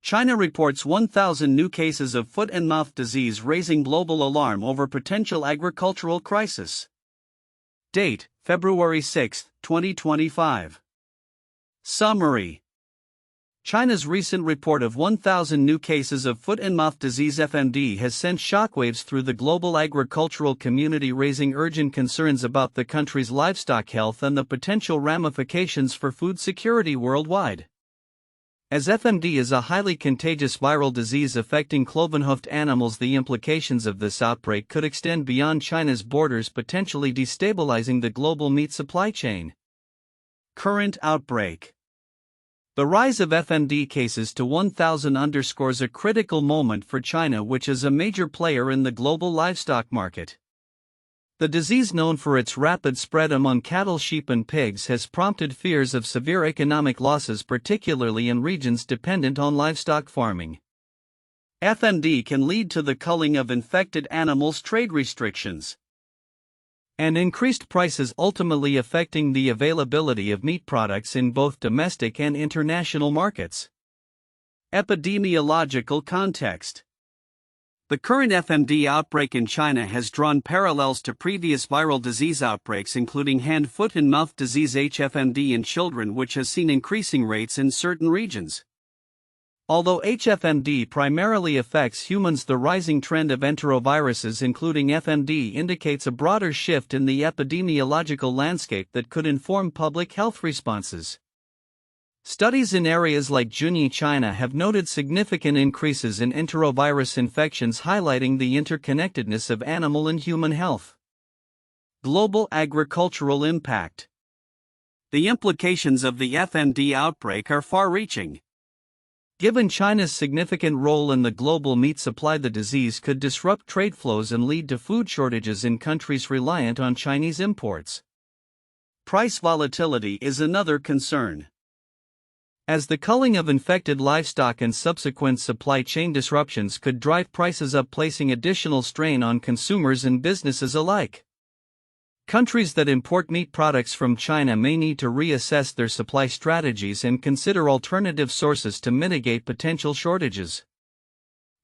China reports 1,000 new cases of foot and mouth disease, raising global alarm over potential agricultural crisis. Date: February 6, 2025. Summary: China's recent report of 1,000 new cases of foot and mouth disease (FMD) has sent shockwaves through the global agricultural community, raising urgent concerns about the country's livestock health and the potential ramifications for food security worldwide. As FMD is a highly contagious viral disease affecting cloven-hoofed animals, the implications of this outbreak could extend beyond China's borders, potentially destabilizing the global meat supply chain. Current outbreak. The rise of FMD cases to 1,000 underscores a critical moment for China, which is a major player in the global livestock market. The disease, known for its rapid spread among cattle, sheep, and pigs, has prompted fears of severe economic losses, particularly in regions dependent on livestock farming. FMD can lead to the culling of infected animals, trade restrictions, and increased prices, ultimately affecting the availability of meat products in both domestic and international markets. Epidemiological context. The current FMD outbreak in China has drawn parallels to previous viral disease outbreaks, including hand, foot, and mouth disease (HFMD) in children, which has seen increasing rates in certain regions. Although HFMD primarily affects humans, the rising trend of enteroviruses, including FMD, indicates a broader shift in the epidemiological landscape that could inform public health responses. Studies in areas like Zhejiang, China, have noted significant increases in enterovirus infections, highlighting the interconnectedness of animal and human health. Global agricultural impact. The implications of the FMD outbreak are far-reaching. Given China's significant role in the global meat supply, the disease could disrupt trade flows and lead to food shortages in countries reliant on Chinese imports. Price volatility is another concern, as the culling of infected livestock and subsequent supply chain disruptions could drive prices up, placing additional strain on consumers and businesses alike. Countries that import meat products from China may need to reassess their supply strategies and consider alternative sources to mitigate potential shortages.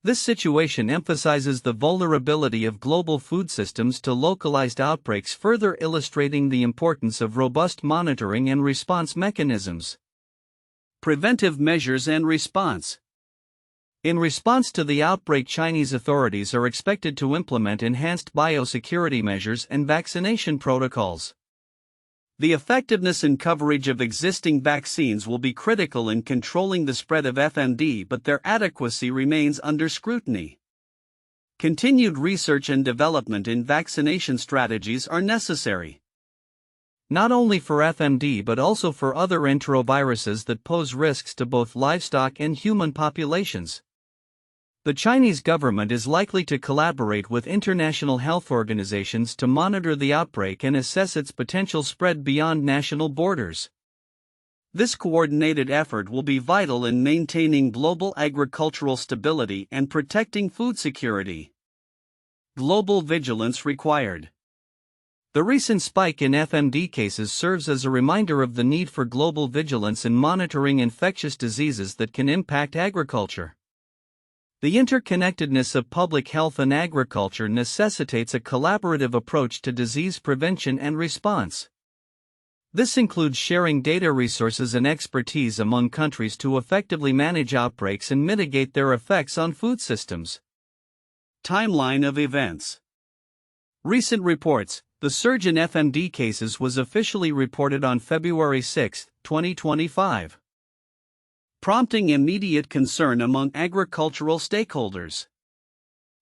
This situation emphasizes the vulnerability of global food systems to localized outbreaks, further illustrating the importance of robust monitoring and response mechanisms. Preventive measures and response. In response to the outbreak, Chinese authorities are expected to implement enhanced biosecurity measures and vaccination protocols. The effectiveness and coverage of existing vaccines will be critical in controlling the spread of FMD, but their adequacy remains under scrutiny. Continued research and development in vaccination strategies are necessary, not only for FMD but also for other enteroviruses that pose risks to both livestock and human populations. The Chinese government is likely to collaborate with international health organizations to monitor the outbreak and assess its potential spread beyond national borders. This coordinated effort will be vital in maintaining global agricultural stability and protecting food security. Global vigilance required. The recent spike in FMD cases serves as a reminder of the need for global vigilance in monitoring infectious diseases that can impact agriculture. The interconnectedness of public health and agriculture necessitates a collaborative approach to disease prevention and response. This includes sharing data, resources, and expertise among countries to effectively manage outbreaks and mitigate their effects on food systems. Timeline of events. Recent reports. The surge in FMD cases was officially reported on February 6, 2025. Prompting immediate concern among agricultural stakeholders.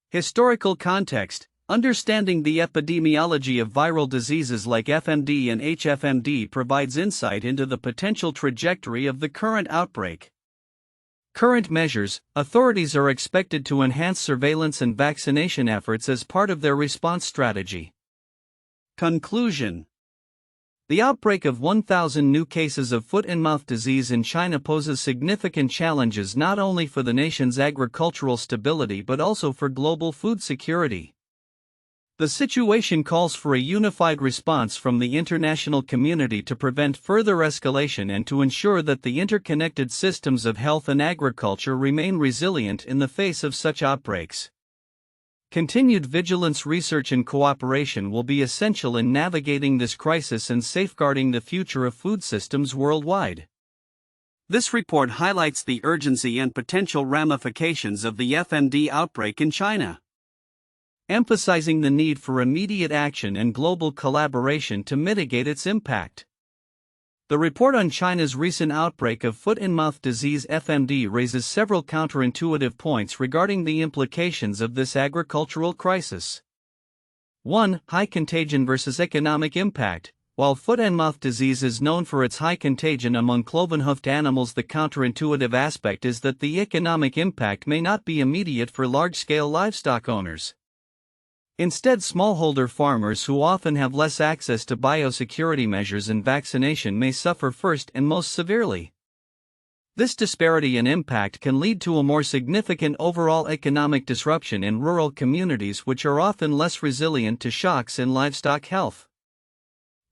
Historical context. Understanding the epidemiology of viral diseases like FMD and HFMD provides insight into the potential trajectory of the current outbreak. Current measures. Authorities are expected to enhance surveillance and vaccination efforts as part of their response strategy. Conclusion. The outbreak of 1,000 new cases of foot and mouth disease in China poses significant challenges not only for the nation's agricultural stability but also for global food security. The situation calls for a unified response from the international community to prevent further escalation and to ensure that the interconnected systems of health and agriculture remain resilient in the face of such outbreaks. Continued vigilance, research, and cooperation will be essential in navigating this crisis and safeguarding the future of food systems worldwide. This report highlights the urgency and potential ramifications of the FMD outbreak in China, emphasizing the need for immediate action and global collaboration to mitigate its impact. The report on China's recent outbreak of foot-and-mouth disease (FMD) raises several counterintuitive points regarding the implications of this agricultural crisis. 1. High contagion versus economic impact. While foot-and-mouth disease is known for its high contagion among cloven-hoofed animals, the counterintuitive aspect is that the economic impact may not be immediate for large-scale livestock owners. Instead, smallholder farmers who often have less access to biosecurity measures and vaccination may suffer first and most severely. This disparity in impact can lead to a more significant overall economic disruption in rural communities, which are often less resilient to shocks in livestock health.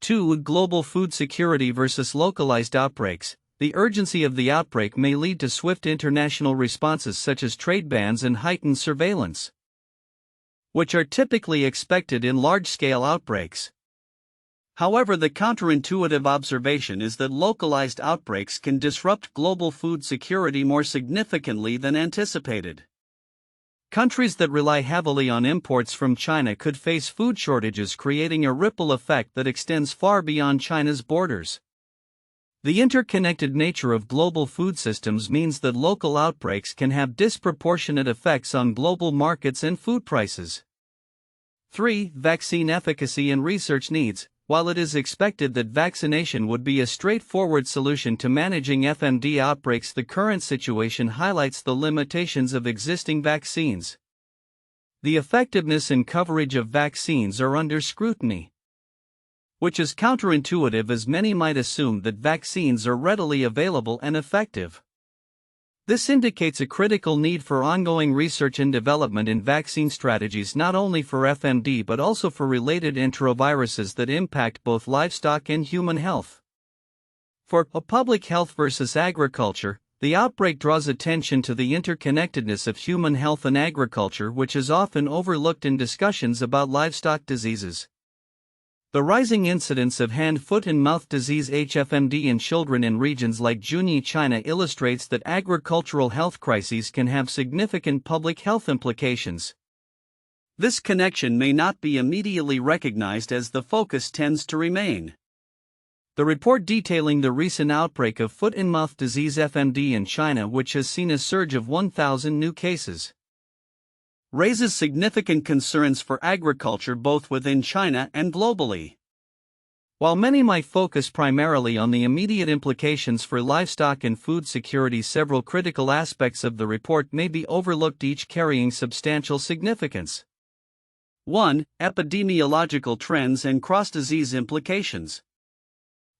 2. Global food security versus localized outbreaks. The urgency of the outbreak may lead to swift international responses such as trade bans and heightened surveillance, which are typically expected in large-scale outbreaks. However, the counterintuitive observation is that localized outbreaks can disrupt global food security more significantly than anticipated. Countries that rely heavily on imports from China could face food shortages, creating a ripple effect that extends far beyond China's borders. The interconnected nature of global food systems means that local outbreaks can have disproportionate effects on global markets and food prices. 3. Vaccine efficacy and research needs. While it is expected that vaccination would be a straightforward solution to managing FMD outbreaks, the current situation highlights the limitations of existing vaccines. The effectiveness and coverage of vaccines are under scrutiny, which is counterintuitive, as many might assume that vaccines are readily available and effective. This indicates a critical need for ongoing research and development in vaccine strategies, not only for FMD but also for related enteroviruses that impact both livestock and human health. For public health versus agriculture, the outbreak draws attention to the interconnectedness of human health and agriculture, which is often overlooked in discussions about livestock diseases. The rising incidence of hand, foot, and mouth disease (HFMD) in children in regions like Zhejiang, China, illustrates that agricultural health crises can have significant public health implications. This connection may not be immediately recognized, as the focus tends to remain. The report detailing the recent outbreak of foot-and-mouth disease (FMD) in China, which has seen a surge of 1,000 new cases, raises significant concerns for agriculture both within China and globally. While many might focus primarily on the immediate implications for livestock and food security, several critical aspects of the report may be overlooked, each carrying substantial significance. 1. Epidemiological trends and cross-disease implications.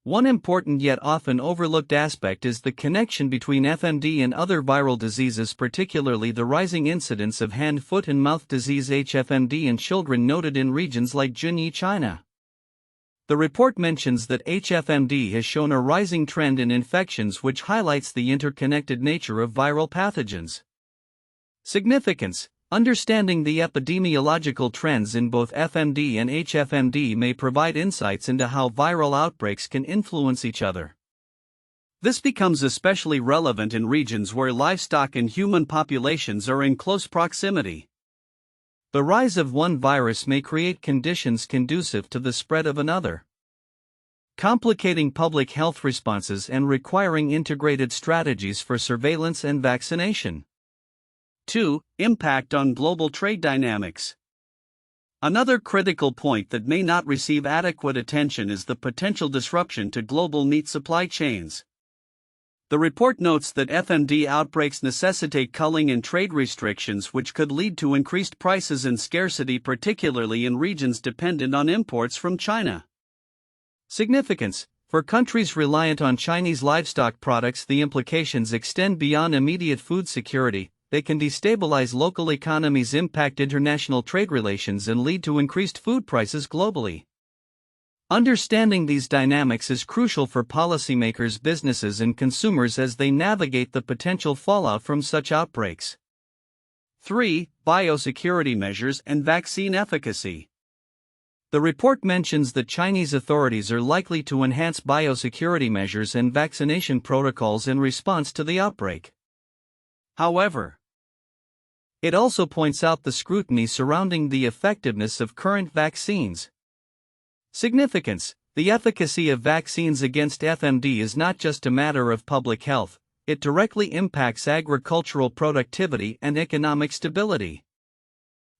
One important yet often overlooked aspect is the connection between FMD and other viral diseases, particularly the rising incidence of hand, foot, and mouth disease (HFMD) in children noted in regions like Zhejiang, China. The report mentions that HFMD has shown a rising trend in infections, which highlights the interconnected nature of viral pathogens. Significance. Understanding the epidemiological trends in both FMD and HFMD may provide insights into how viral outbreaks can influence each other. This becomes especially relevant in regions where livestock and human populations are in close proximity. The rise of one virus may create conditions conducive to the spread of another, complicating public health responses and requiring integrated strategies for surveillance and vaccination. 2. Impact on global trade dynamics. Another critical point that may not receive adequate attention is the potential disruption to global meat supply chains. The report notes that FMD outbreaks necessitate culling and trade restrictions, which could lead to increased prices and scarcity, particularly in regions dependent on imports from China. Significance. For countries reliant on Chinese livestock products, the implications extend beyond immediate food security. they can destabilize local economies, impact international trade relations, and lead to increased food prices globally. Understanding these dynamics is crucial for policymakers, businesses, and consumers as they navigate the potential fallout from such outbreaks. 3. Biosecurity measures and vaccine efficacy. The report mentions that Chinese authorities are likely to enhance biosecurity measures and vaccination protocols in response to the outbreak. However, it also points out the scrutiny surrounding the effectiveness of current vaccines. Significance: the efficacy of vaccines against FMD is not just a matter of public health, it directly impacts agricultural productivity and economic stability.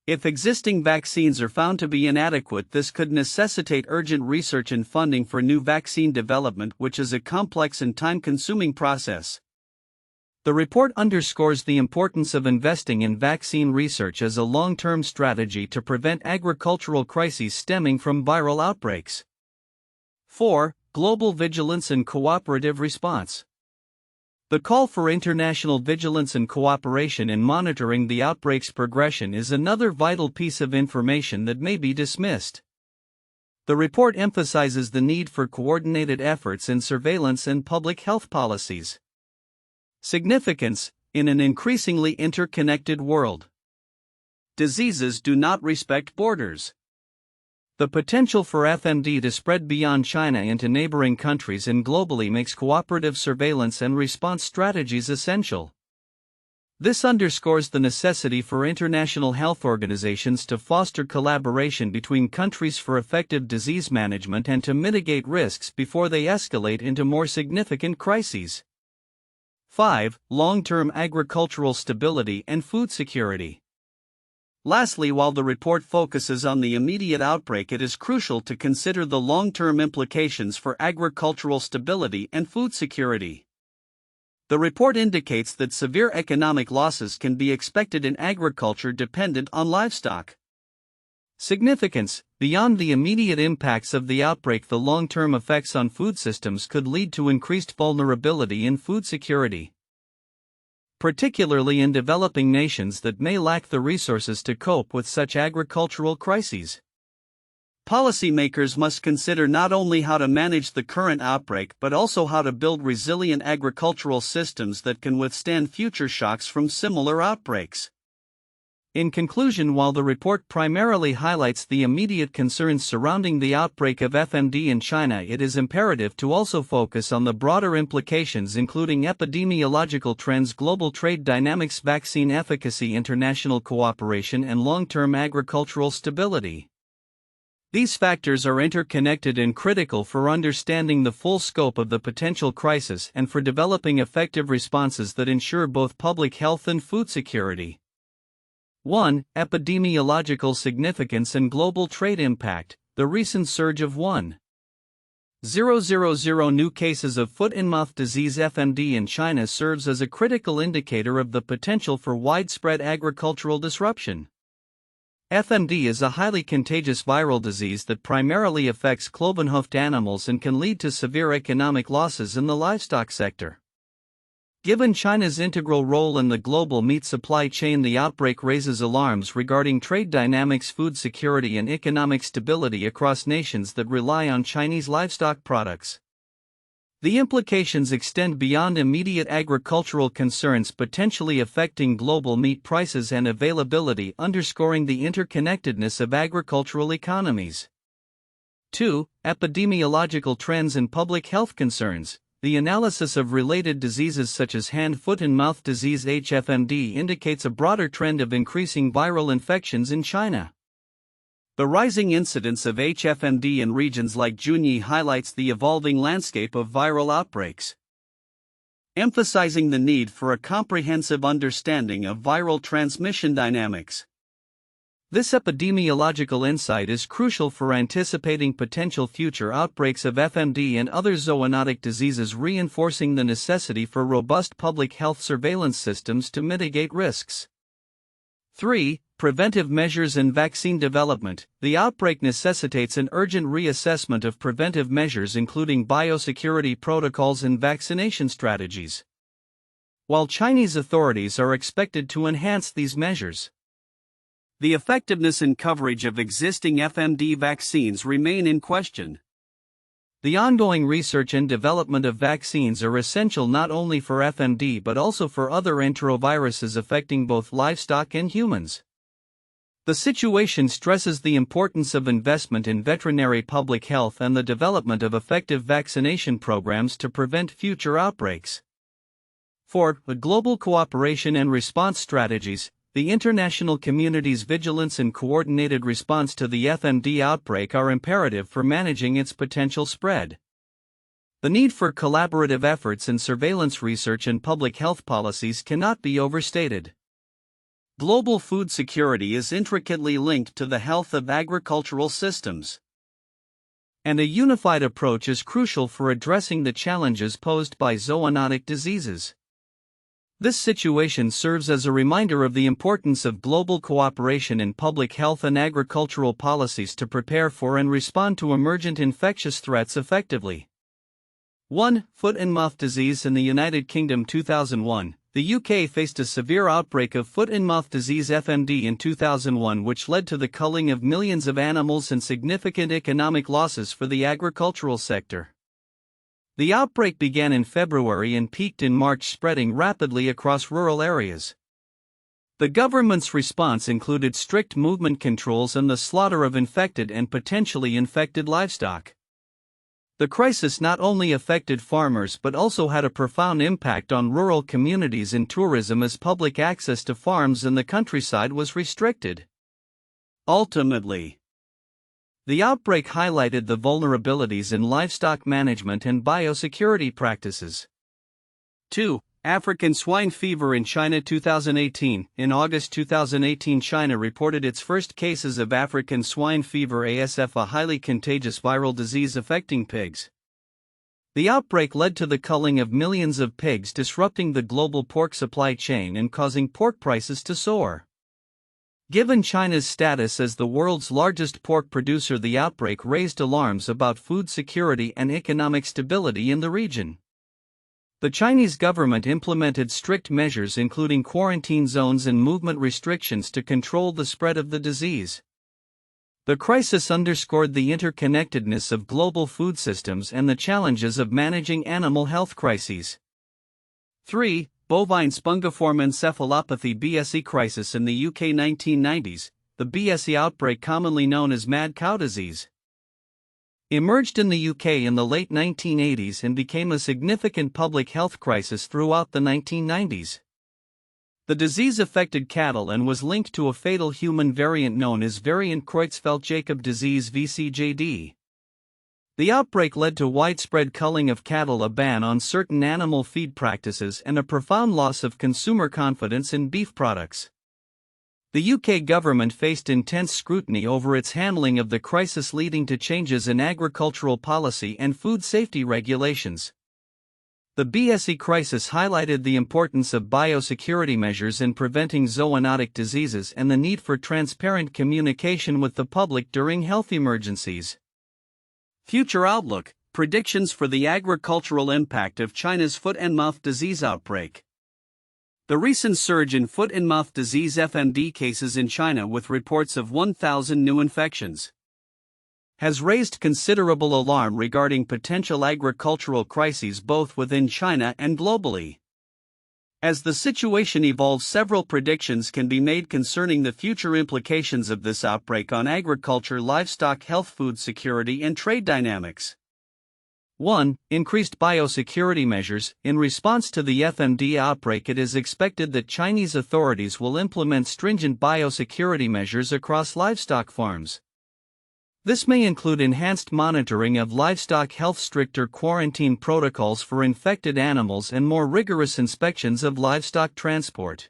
If existing vaccines are found to be inadequate, this could necessitate urgent research and funding for new vaccine development, which is a complex and time-consuming process. The report underscores the importance of investing in vaccine research as a long-term strategy to prevent agricultural crises stemming from viral outbreaks. 4. Global vigilance and cooperative response. The call for international vigilance and cooperation in monitoring the outbreak's progression is another vital piece of information that may be dismissed. The report emphasizes the need for coordinated efforts in surveillance and public health policies. Significance: in an increasingly interconnected world, diseases do not respect borders. The potential for FMD to spread beyond China into neighboring countries and globally makes cooperative surveillance and response strategies essential. This underscores the necessity for international health organizations to foster collaboration between countries for effective disease management and to mitigate risks before they escalate into more significant crises. 5. Long-term agricultural stability and food security. Lastly, while the report focuses on the immediate outbreak, it is crucial to consider the long-term implications for agricultural stability and food security. The report indicates that severe economic losses can be expected in agriculture dependent on livestock. Significance: beyond the immediate impacts of the outbreak, the long-term effects on food systems could lead to increased vulnerability in food security, particularly in developing nations that may lack the resources to cope with such agricultural crises. Policymakers must consider not only how to manage the current outbreak but also how to build resilient agricultural systems that can withstand future shocks from similar outbreaks. In conclusion, while the report primarily highlights the immediate concerns surrounding the outbreak of FMD in China, it is imperative to also focus on the broader implications, including epidemiological trends, global trade dynamics, vaccine efficacy, international cooperation, and long-term agricultural stability. These factors are interconnected and critical for understanding the full scope of the potential crisis and for developing effective responses that ensure both public health and food security. 1. Epidemiological significance and global trade impact. The recent surge of 1,000 new cases of foot-and-mouth disease (FMD) in China serves as a critical indicator of the potential for widespread agricultural disruption. FMD is a highly contagious viral disease that primarily affects cloven-hoofed animals and can lead to severe economic losses in the livestock sector. Given China's integral role in the global meat supply chain, the outbreak raises alarms regarding trade dynamics, food security, and economic stability across nations that rely on Chinese livestock products. The implications extend beyond immediate agricultural concerns, potentially affecting global meat prices and availability, underscoring the interconnectedness of agricultural economies. 2. Epidemiological trends and public health concerns. The analysis of related diseases such as hand, foot, and mouth disease (HFMD) indicates a broader trend of increasing viral infections in China. The rising incidence of HFMD in regions like Junyi highlights the evolving landscape of viral outbreaks, emphasizing the need for a comprehensive understanding of viral transmission dynamics. This epidemiological insight is crucial for anticipating potential future outbreaks of FMD and other zoonotic diseases, reinforcing the necessity for robust public health surveillance systems to mitigate risks. 3. Preventive measures and vaccine development. The outbreak necessitates an urgent reassessment of preventive measures, including biosecurity protocols and vaccination strategies. while Chinese authorities are expected to enhance these measures. The effectiveness and coverage of existing FMD vaccines remain in question. The ongoing research and development of vaccines are essential not only for FMD but also for other enteroviruses affecting both livestock and humans. The situation stresses the importance of investment in veterinary public health and the development of effective vaccination programs to prevent future outbreaks. 4. The global cooperation and response strategies. The international community's vigilance and coordinated response to the FMD outbreak are imperative for managing its potential spread. The need for collaborative efforts in surveillance research and public health policies cannot be overstated. Global food security is intricately linked to the health of agricultural systems, and a unified approach is crucial for addressing the challenges posed by zoonotic diseases. This situation serves as a reminder of the importance of global cooperation in public health and agricultural policies to prepare for and respond to emergent infectious threats effectively. 1. Foot and mouth disease in the United Kingdom 2001. The UK faced a severe outbreak of foot and mouth disease (FMD) in 2001, which led to the culling of millions of animals and significant economic losses for the agricultural sector. The outbreak began in February and peaked in March, spreading rapidly across rural areas. The government's response included strict movement controls and the slaughter of infected and potentially infected livestock. The crisis not only affected farmers but also had a profound impact on rural communities and tourism, as public access to farms in the countryside was restricted. Ultimately, the outbreak highlighted the vulnerabilities in livestock management and biosecurity practices. 2. African swine fever in China 2018. In August 2018, China reported its first cases of African swine fever (ASF), a highly contagious viral disease affecting pigs. The outbreak led to the culling of millions of pigs, disrupting the global pork supply chain and causing pork prices to soar. Given China's status as the world's largest pork producer, the outbreak raised alarms about food security and economic stability in the region. The Chinese government implemented strict measures, including quarantine zones and movement restrictions, to control the spread of the disease. The crisis underscored the interconnectedness of global food systems and the challenges of managing animal health crises. 3. Bovine spongiform encephalopathy (BSE) crisis in the UK 1990s. The BSE outbreak, commonly known as mad cow disease, emerged in the UK in the late 1980s and became a significant public health crisis throughout the 1990s. The disease affected cattle and was linked to a fatal human variant known as variant Creutzfeldt-Jakob disease (VCJD). The outbreak led to widespread culling of cattle, a ban on certain animal feed practices, and a profound loss of consumer confidence in beef products. The UK government faced intense scrutiny over its handling of the crisis, leading to changes in agricultural policy and food safety regulations. The BSE crisis highlighted the importance of biosecurity measures in preventing zoonotic diseases and the need for transparent communication with the public during health emergencies. Future outlook: predictions for the agricultural impact of China's foot and mouth disease outbreak. The recent surge in foot and mouth disease (FMD) cases in China, with reports of 1,000 new infections, has raised considerable alarm regarding potential agricultural crises both within China and globally. As the situation evolves, several predictions can be made concerning the future implications of this outbreak on agriculture, livestock health, food security, and trade dynamics. 1. Increased biosecurity measures. In response to the FMD outbreak, it is expected that Chinese authorities will implement stringent biosecurity measures across livestock farms. This may include enhanced monitoring of livestock health, stricter quarantine protocols for infected animals, and more rigorous inspections of livestock transport.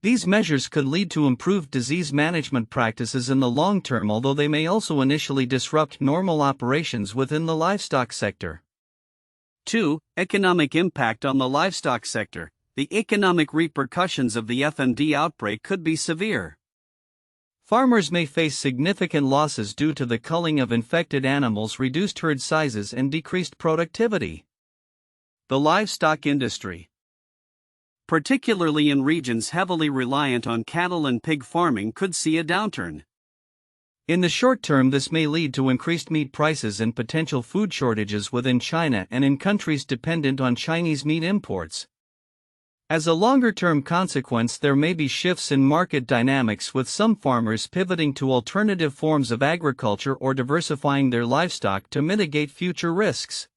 These measures could lead to improved disease management practices in the long term, although they may also initially disrupt normal operations within the livestock sector. 2. Economic impact on the livestock sector. The economic repercussions of the FMD outbreak could be severe. Farmers may face significant losses due to the culling of infected animals, reduced herd sizes, and decreased productivity. The livestock industry. particularly in regions heavily reliant on cattle and pig farming, could see a downturn. In the short term, this may lead to increased meat prices and potential food shortages within China and in countries dependent on Chinese meat imports. As a longer-term consequence, there may be shifts in market dynamics, with some farmers pivoting to alternative forms of agriculture or diversifying their livestock to mitigate future risks.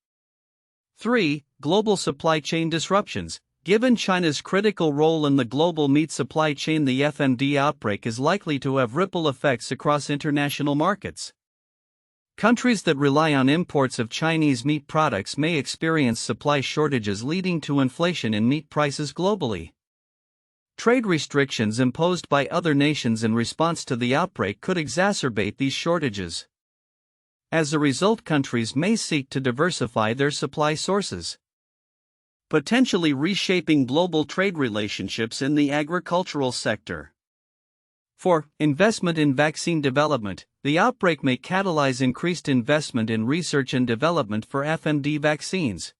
3. Global supply chain disruptions. Given China's critical role in the global meat supply chain, the FMD outbreak is likely to have ripple effects across international markets. Countries that rely on imports of Chinese meat products may experience supply shortages, leading to inflation in meat prices globally. Trade restrictions imposed by other nations in response to the outbreak could exacerbate these shortages. As a result, countries may seek to diversify their supply sources, potentially reshaping global trade relationships in the agricultural sector. 4. Investment in vaccine development. The outbreak may catalyze increased investment in research and development for FMD vaccines.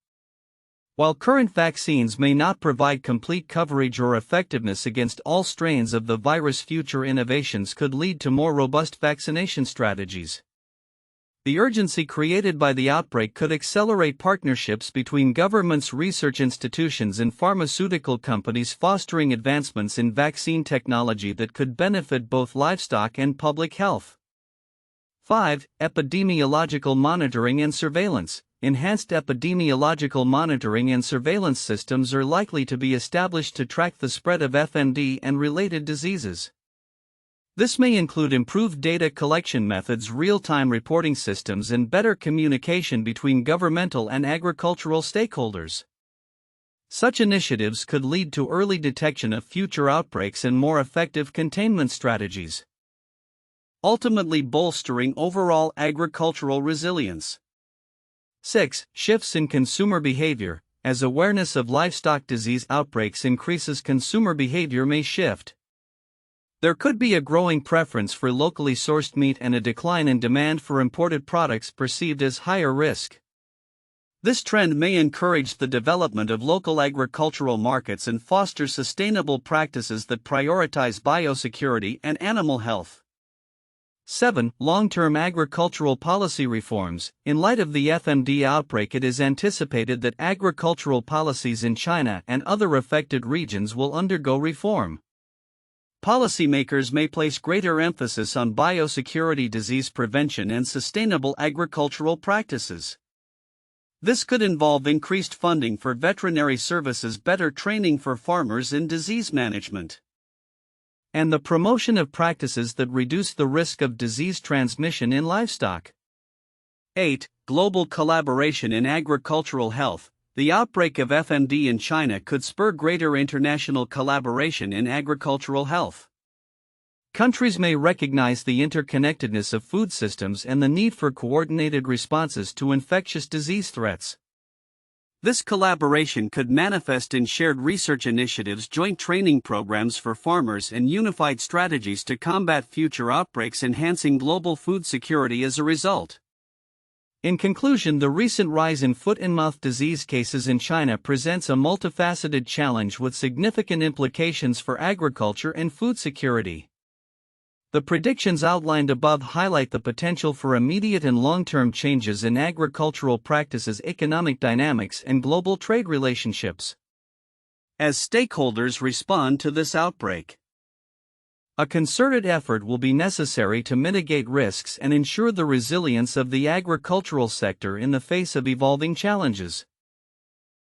While current vaccines may not provide complete coverage or effectiveness against all strains of the virus, future innovations could lead to more robust vaccination strategies. The urgency created by the outbreak could accelerate partnerships between governments, research institutions, and pharmaceutical companies, fostering advancements in vaccine technology that could benefit both livestock and public health. 5. Epidemiological monitoring and surveillance. Enhanced epidemiological monitoring and surveillance systems are likely to be established to track the spread of FMD and related diseases. This may include improved data collection methods, real-time reporting systems, and better communication between governmental and agricultural stakeholders. Such initiatives could lead to early detection of future outbreaks and more effective containment strategies, ultimately bolstering overall agricultural resilience. 6. Shifts in consumer behavior. As awareness of livestock disease outbreaks increases, consumer behavior may shift. There could be a growing preference for locally sourced meat and a decline in demand for imported products perceived as higher risk. This trend may encourage the development of local agricultural markets and foster sustainable practices that prioritize biosecurity and animal health. 7. Long-term agricultural policy reforms. In light of the FMD outbreak, it is anticipated that agricultural policies in China and other affected regions will undergo reform. Policymakers may place greater emphasis on biosecurity, disease prevention, and sustainable agricultural practices. This could involve increased funding for veterinary services, better training for farmers in disease management, and the promotion of practices that reduce the risk of disease transmission in livestock. 8. Global collaboration in agricultural health. The outbreak of FMD in China could spur greater international collaboration in agricultural health. Countries may recognize the interconnectedness of food systems and the need for coordinated responses to infectious disease threats. This collaboration could manifest in shared research initiatives, joint training programs for farmers, and unified strategies to combat future outbreaks, enhancing global food security as a result. In conclusion, the recent rise in foot-and-mouth disease cases in China presents a multifaceted challenge with significant implications for agriculture and food security. The predictions outlined above highlight the potential for immediate and long-term changes in agricultural practices, economic dynamics, and global trade relationships. As stakeholders respond to this outbreak, a concerted effort will be necessary to mitigate risks and ensure the resilience of the agricultural sector in the face of evolving challenges.